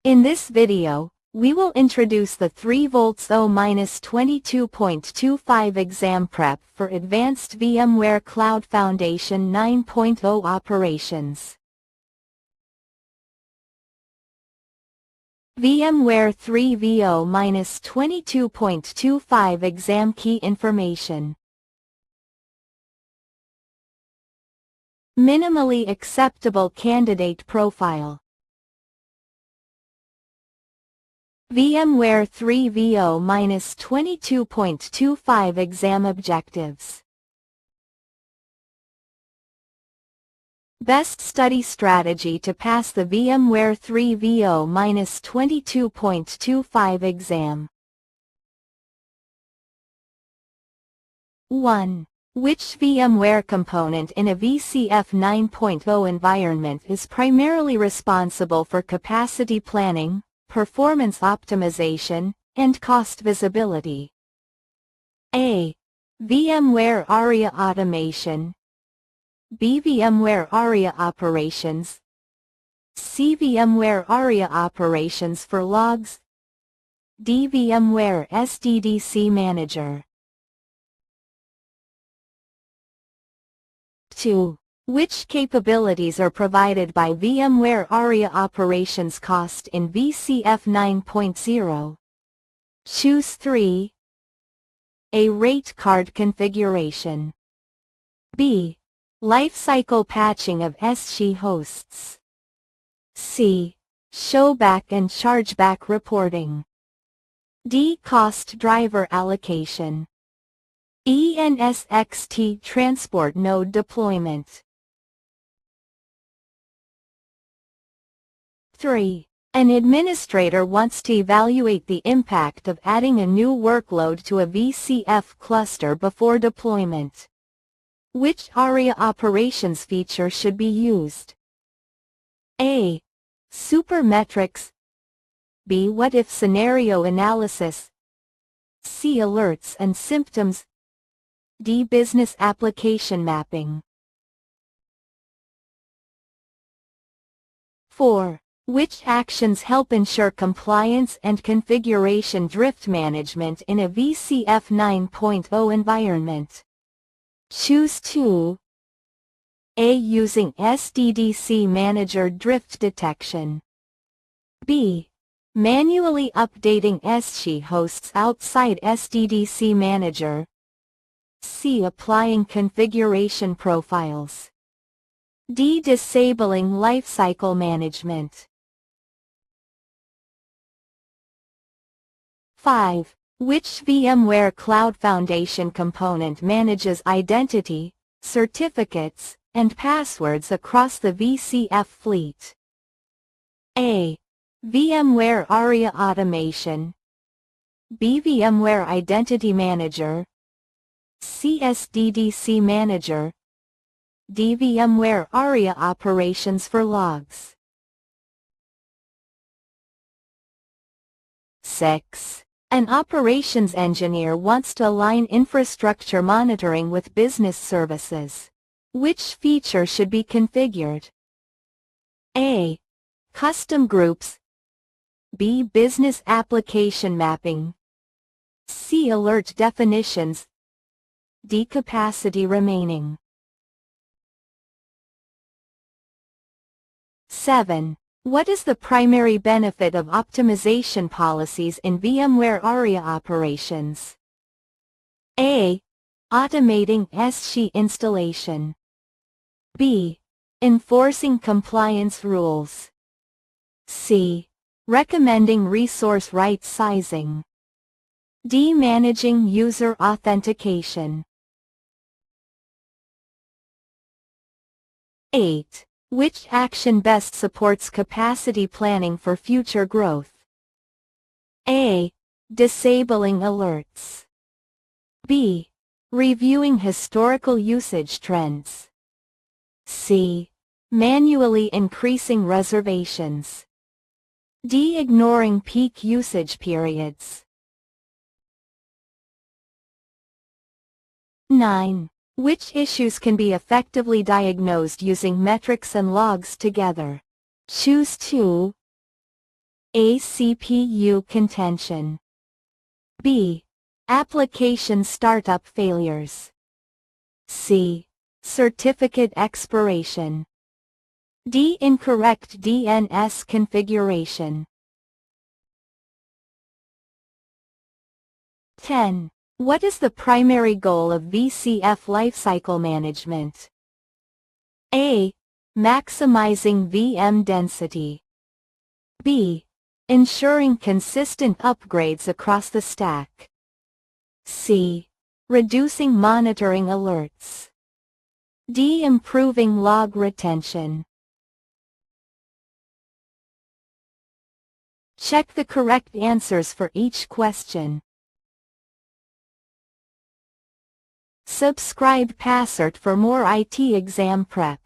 In this video, we will introduce the 3V0-22.25 exam prep for Advanced VMware Cloud Foundation 9.0 operations. VMware 3V0-22.25 exam key information. Minimally acceptable candidate profile. VMware 3V0-22.25 exam objectives. Best study strategy to pass the VMware 3V0-22.25 exam. 1. Which VMware component in a VCF 9.0 environment is primarily responsible for capacity planning, performance optimization, and cost visibility? A. VMware ARIA Automation. B. VMware ARIA Operations. C. VMware ARIA Operations for logs. D. VMware SDDC Manager. 2. Which capabilities are provided by VMware ARIA Operations cost in VCF 9.0? Choose 3. A. Rate card configuration. B. Lifecycle patching of SC hosts. C. Showback and chargeback reporting. D. Cost driver allocation. E. NSXT transport node deployment. 3. An administrator wants to evaluate the impact of adding a new workload to a VCF cluster before deployment. Which ARIA operations feature should be used? A. Supermetrics. B. What-if scenario analysis. C. Alerts and symptoms. D. Business application mapping. 4. Which actions help ensure compliance and configuration drift management in a VCF 9.0 environment? Choose 2. A. Using SDDC Manager drift detection. B. Manually updating SC hosts outside SDDC Manager. C. Applying configuration profiles. D. Disabling lifecycle management. 5. Which VMware Cloud Foundation component manages identity, certificates, and passwords across the VCF fleet? A. VMware ARIA Automation. B. VMware Identity Manager. C. SDDC Manager. D. VMware ARIA Operations for logs. 6. An operations engineer wants to align infrastructure monitoring with business services. Which feature should be configured? A. Custom groups. B. Business application mapping. C. Alert definitions. D. Capacity remaining. 7. What is the primary benefit of optimization policies in VMware ARIA operations? A. Automating SC installation. B. Enforcing compliance rules. C. Recommending resource right sizing. D. Managing user authentication. 8. Which action best supports capacity planning for future growth? A. Disabling alerts. B. Reviewing historical usage trends. C. Manually increasing reservations. D. Ignoring peak usage periods. 9. Which issues can be effectively diagnosed using metrics and logs together? Choose 2. A. CPU contention. B. Application startup failures. C. Certificate expiration. D. Incorrect DNS configuration. 10. What is the primary goal of VCF lifecycle management? A. Maximizing VM density. B. Ensuring consistent upgrades across the stack. C. Reducing monitoring alerts. D. Improving log retention. Check the correct answers for each question. Subscribe Passert for more IT exam prep.